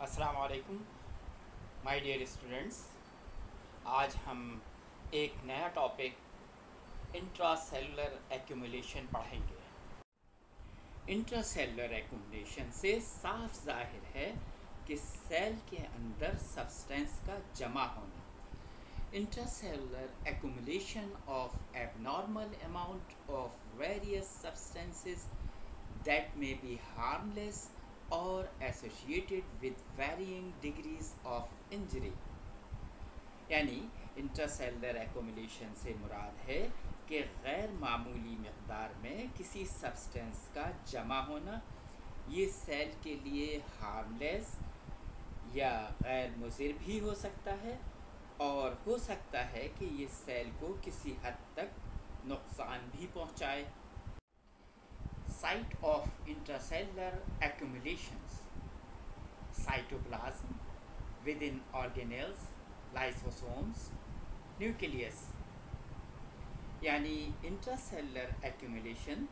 السلام علیکم my dear students. آج ہم ایک نیا ٹاپک انٹرا سیلولر ایکومولیشن پڑھیں گے. انٹرا سیلولر ایکومولیشن سے صاف ظاہر ہے کہ سیل کے اندر سبسٹینس کا جمع ہونا. Intra cellular accumulation of abnormal amount of various substances that may be harmless or associated with varying degrees of injury. یعنی انٹراسیلولر ایکومولیشن سے مراد ہے کہ غیر معمولی مقدار میں کسی سبسٹینس کا جمع ہونا. یہ سیل کے لیے ہارملیس یا غیر مضر بھی ہو سکتا ہے اور ہو سکتا ہے کہ یہ سیل کو کسی حد تک نقصان بھی پہنچائے. Site of intracellular accumulations: cytoplasm, within organelles, lysosomes, nucleus. یعنی انٹراسیلولر ایکومولیشن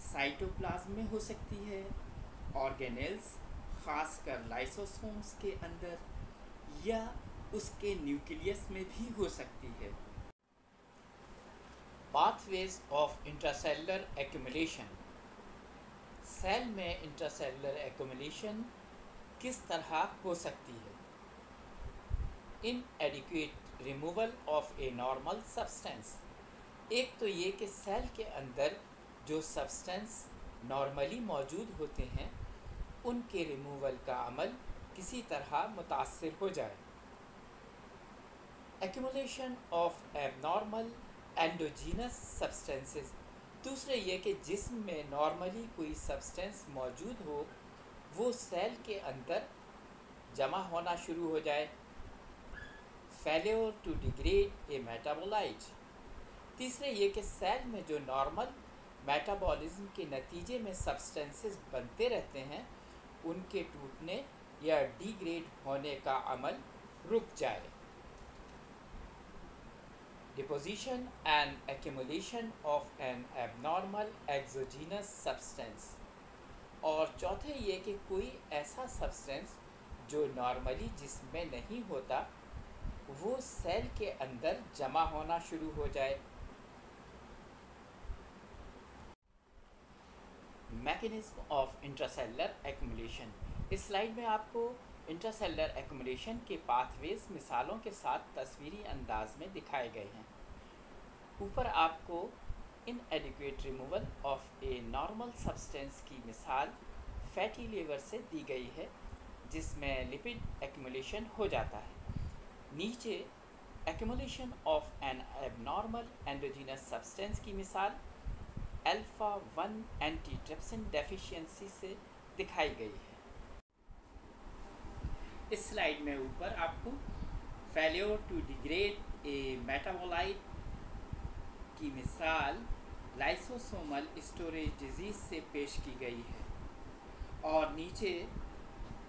سائٹوپلازم میں ہو سکتی ہے، آرگینلز خاص کر لائسوسومز کے اندر، یا اس کے نیوکلیس میں بھی ہو سکتی ہے. Pathways of intracellular accumulation. Cell میں انٹراسیلولر ایکومولیشن کس طرح ہو سکتی ہے؟ Inadequate removal of a normal substance. ایک تو یہ کہ سیل کے اندر جو سبسٹینس نارملی موجود ہوتے ہیں ان کے ریموول کا عمل کسی طرح متاثر ہو جائے. Accumulation of abnormal endogenous substances. دوسرے یہ کہ جسم میں نارملی کوئی سبسٹینس موجود ہو وہ سیل کے اندر جمع ہونا شروع ہو جائے. فیلیور ٹو ڈیگریڈ اے میٹابولائٹ. تیسرے یہ کہ سیل میں جو نارمل میٹابولزم کے نتیجے میں سبسٹینسز بنتے رہتے ہیں ان کے ٹوٹنے یا ڈیگریڈ ہونے کا عمل رک جائے. Deposition and accumulation of an abnormal exogenous substance. اور چوتھے یہ کہ کوئی ایسا سبسٹینس جو نارملی جسم میں نہیں ہوتا وہ سیل کے اندر جمع ہونا شروع ہو جائے. Mechanism of intracellular accumulation. اس سلائیڈ میں آپ کو انٹراسیلولر ایکومولیشن کے پاتھ ویز مثالوں کے ساتھ تصویری انداز میں دکھائے گئے ہیں. اوپر آپ کو inadequate removal of a normal substance کی مثال فیٹی لیور سے دی گئی ہے جس میں لپڈ ایکومولیشن ہو جاتا ہے. نیچے accumulation of an abnormal endogenous substance کی مثال الفا 1 اینٹی ٹرپسن ڈیفیشینسی سے دکھائی گئی ہے. اس سلائیڈ میں اوپر آپ کو فیلیور ٹو ڈیگریڈ اے میٹابولائٹ کی مثال لائسوسومل اسٹوریج ڈیزیز سے پیش کی گئی ہے، اور نیچے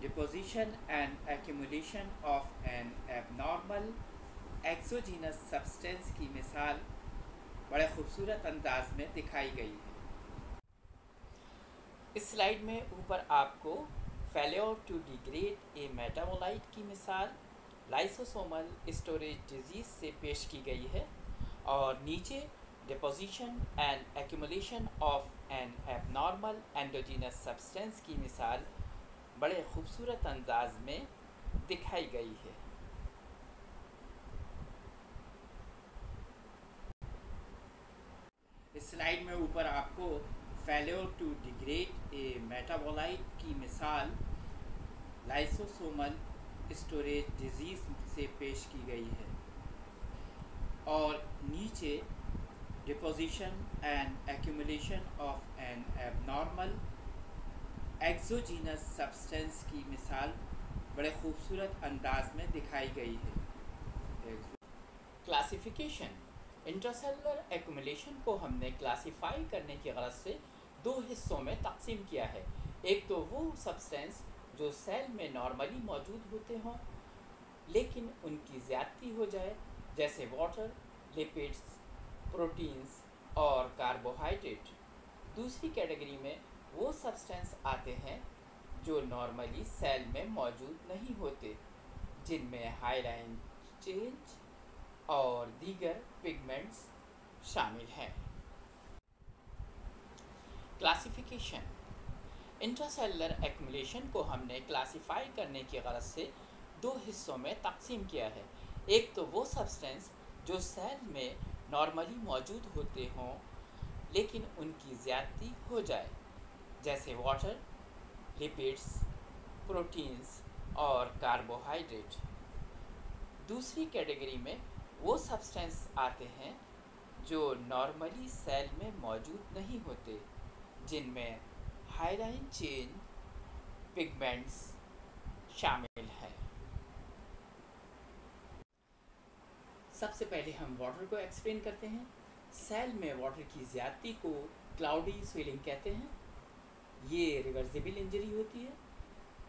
deposition and accumulation of an abnormal exogenous substance کی مثال بڑے خوبصورت انداز میں دکھائی گئی ہے. اس سلائیڈ میں اوپر آپ کو فیلیور ٹو ڈیگریڈ اے میٹابولائٹ کی مثال لائسوسومل اسٹوریج ڈیزیز سے پیش کی گئی ہے، اور نیچے deposition and accumulation of an abnormal endogenous substance کی مثال بڑے خوبصورت انداز میں دکھائی گئی ہے. اس سلائیڈ میں اوپر آپ کو فیلیور ٹو ڈیگریڈ اے میٹابولائٹ کی مثال لائسوسومل اسٹوریج ڈیزیز سے پیش کی گئی ہے، اور نیچے deposition and accumulation of an abnormal exogenous substance کی مثال بڑے خوبصورت انداز میں دکھائی گئی ہے. کلاسیفیکیشن. انٹراسیلولر ایکومولیشن کو ہم نے کلاسیفائی کرنے کی غرض سے دو حصوں میں تقسیم کیا ہے. ایک تو وہ سبسٹینس جو سیل میں نارملی موجود ہوتے ہوں لیکن ان کی زیادتی ہو جائے، جیسے واٹر، لپڈس، پروٹینز اور کاربوہائیڈریٹ. دوسری کیٹیگری میں وہ سبسٹینس آتے ہیں جو نارملی سیل میں موجود نہیں ہوتے، جن میں ہائلائن چینج اور دیگر پگمنٹس شامل ہیں۔ کلاسیفیکیشن: انٹراسیلولر ایکومولیشن کو ہم نے کلاسیفائی کرنے کی غرض سے دو حصوں میں تقسیم کیا ہے۔ ایک تو وہ سبسٹینس جو سیل میں نارملی موجود ہوتے ہوں لیکن ان کی زیادتی ہو جائے، جیسے واٹر، لپڈس، پروٹینز اور کاربوہائیڈریٹ۔ دوسری کیٹیگری میں وہ سبسٹینس آتے ہیں جو نارملی سیل میں موجود نہیں ہوتے، جن میں ہائلائن چین پگمنٹس شامل ہیں۔ سب سے پہلے ہم واٹر کو ایکسپلین کرتے ہیں۔ سیل میں واٹر کی زیادتی کو کلاؤڈی سویلنگ کہتے ہیں۔ یہ ریورسیبل انجری ہوتی ہے۔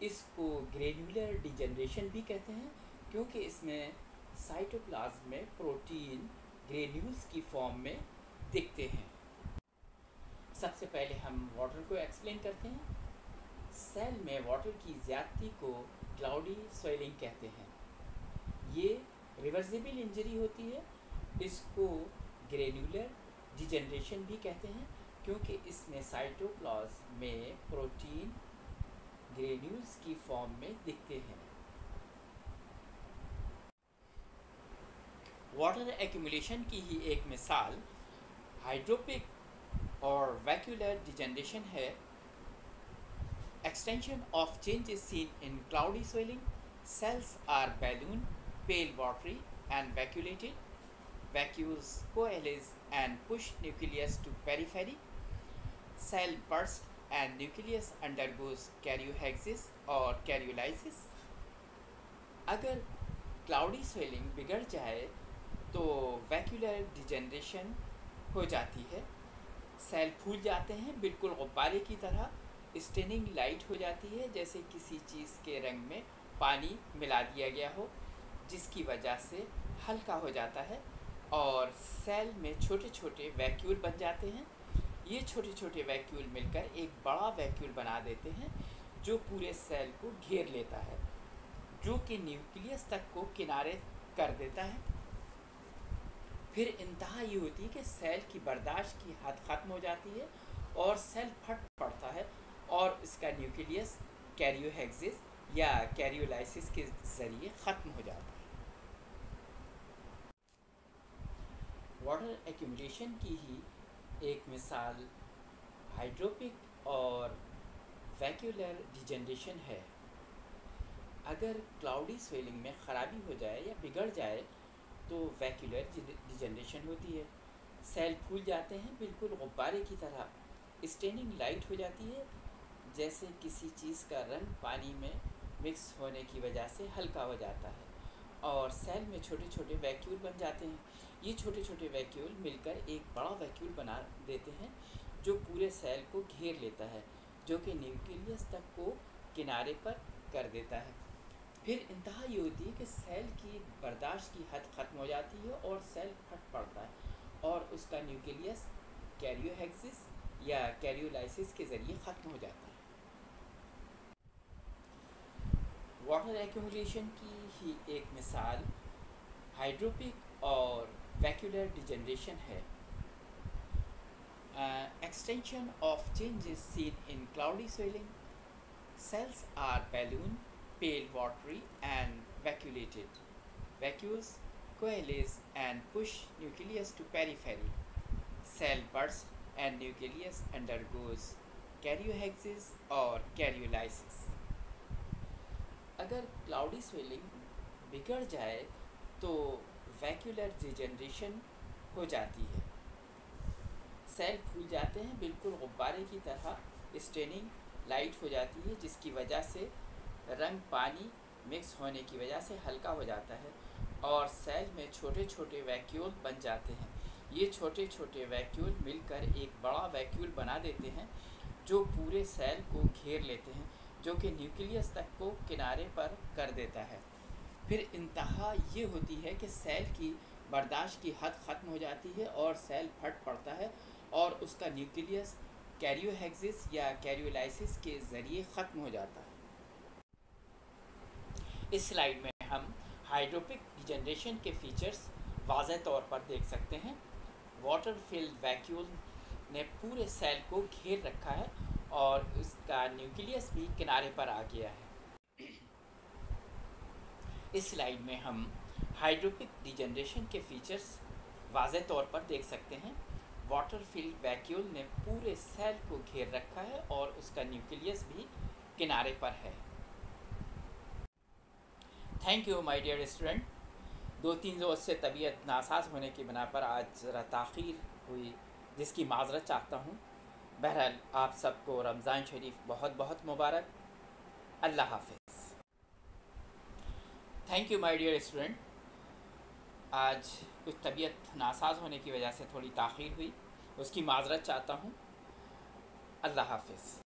اس کو گرینیولر ڈیجنریشن بھی کہتے ہیں، کیونکہ اس میں سائٹوپلازم میں پروٹین گرینیولز کی فارم میں دکھتے ہیں۔ سب سے پہلے ہم واٹر کو ایکسپلین کرتے ہیں۔ سیل میں واٹر کی زیادتی کو کلاؤڈی سویلنگ کہتے ہیں۔ یہ ریورسیبل انجری ہوتی ہے۔ اس کو گرینیولر ڈیجنریشن بھی کہتے ہیں، کیونکہ اس میں سائٹوپلازم میں پروٹین گرینیولز کی فارم میں دکھتے ہیں۔ واٹر ایکومولیشن کی ہی ایک مثال ہائیڈروپک اور ویکیولر ڈیجنریشن ہے۔ Extension of change is seen in cloudy swelling. Cells are balloon, pale watery and vacuolated. Vacuoles coalesce and push nucleus to periphery. Cell bursts and nucleus undergoes karyohexis or karyolysis. اگر cloudy swelling بگڑ جائے تو ویکیولر degeneration ہو جاتی ہے۔ Cell پھول جاتے ہیں بالکل غبارے کی طرح۔ اسٹیننگ لائٹ ہو جاتی ہے، جیسے کسی چیز کے رنگ میں پانی ملا دیا گیا ہو، جس کی وجہ سے ہلکا ہو جاتا ہے، اور سیل میں چھوٹے چھوٹے ویکیول بن جاتے ہیں۔ یہ چھوٹے چھوٹے ویکیول مل کر ایک بڑا ویکیول بنا دیتے ہیں جو پورے سیل کو گھیر لیتا ہے، جو کہ نیوکلیس تک کو کنارے کر دیتا ہے۔ پھر انتہا یہ ہوتی ہے کہ سیل کی برداشت کی حد ختم ہو جاتی ہے اور سیل پھٹ پڑتا ہے اور اس کا نیوکلیس کیریوہیکسس یا کیریولائسس کے ذریعے ختم ہو جاتا ہے۔ واٹر ایکومولیشن کی ہی ایک مثال ہائیڈروپک اور ویکیولر ڈیجنریشن ہے۔ اگر کلاؤڈی سویلنگ میں خرابی ہو جائے یا بگڑ جائے تو ویکیولر ڈیجنریشن ہوتی ہے۔ سیل پھول جاتے ہیں بالکل غبارے کی طرح۔ اسٹیننگ لائٹ ہو جاتی ہے، جیسے کسی چیز کا رنگ پانی میں مکس ہونے کی وجہ سے ہلکا ہو جاتا ہے، اور سیل میں چھوٹے چھوٹے ویکیول بن جاتے ہیں۔ یہ چھوٹے چھوٹے ویکیول مل کر ایک بڑا ویکیول بنا دیتے ہیں جو پورے سیل کو گھیر لیتا ہے، جو کہ نیوکلیس تک کو کنارے پر کر دیتا ہے۔ پھر انتہا یہ ہوتی ہے کہ سیل کی برداشت کی حد ختم ہو جاتی ہے اور سیل پھٹ پڑتا ہے اور اس کا نیوکلیس کیریوہیکسس یا کیریولائسس کے ذریعے ختم ہو جاتا ہے۔ واٹر ایکومولیشن کی ہی ایک مثال ہائیڈروپک اور ویکیولر ڈیجنریشن ہے۔ Extension of changes seen in cloudy swelling. Cells are balloon, pale watery and vacuolated. Vacuoles coalesce and push nucleus to periphery. Cell bursts and nucleus undergoes karyohexis or karyolysis. اگر cloudy swelling بگڑ جائے تو ویکیولر degeneration ہو جاتی ہے۔ Cell پھول جاتے ہیں بالکل غبارے کی طرح۔ اسٹیننگ لائٹ ہو جاتی ہے، جس کی وجہ سے رنگ پانی مکس ہونے کی وجہ سے ہلکا ہو جاتا ہے، اور سیل میں چھوٹے چھوٹے ویکیول بن جاتے ہیں۔ یہ چھوٹے چھوٹے ویکیول مل کر ایک بڑا ویکیول بنا دیتے ہیں جو پورے سیل کو گھیر لیتے ہیں، جو کہ نیوکلیس تک کو کنارے پر کر دیتا ہے۔ پھر انتہا یہ ہوتی ہے کہ سیل کی برداشت کی حد ختم ہو جاتی ہے اور سیل پھٹ پڑتا ہے اور اس کا نیوکلیس کیریوہیکسس یا کیریولائسس کے ذریعے ختم ہو جاتا ہے۔ اس سلائیڈ میں ہم ہائیڈروپک ڈیجنریشن کے فیچرز واضح طور پر دیکھ سکتے ہیں۔ واٹر فلڈ ویکیول نے پورے سیل کو گھیر رکھا ہے اور اس کا نیوکلیس بھی کنارے پر آ گیا ہے۔ اس سلائیڈ میں ہم ہائیڈروپک ڈیجنریشن کے فیچرز واضح طور پر دیکھ سکتے ہیں۔ واٹر فلڈ ویکیول نے پورے سیل کو گھیر رکھا ہے اور اس کا نیوکلیس بھی کنارے پر ہے۔ Thank you my dear student. 2-3 روز سے طبیعت ناساز ہونے کی بنا پر آج ذرا تاخیر ہوئی، جس کی معذرت چاہتا ہوں۔ بہرحال آپ سب کو رمضان شریف بہت بہت مبارک۔ اللہ حافظ۔ Thank you my dear student. آج کچھ طبیعت ناساز ہونے کی وجہ سے تھوڑی تاخیر ہوئی، اس کی معذرت چاہتا ہوں۔ اللہ حافظ۔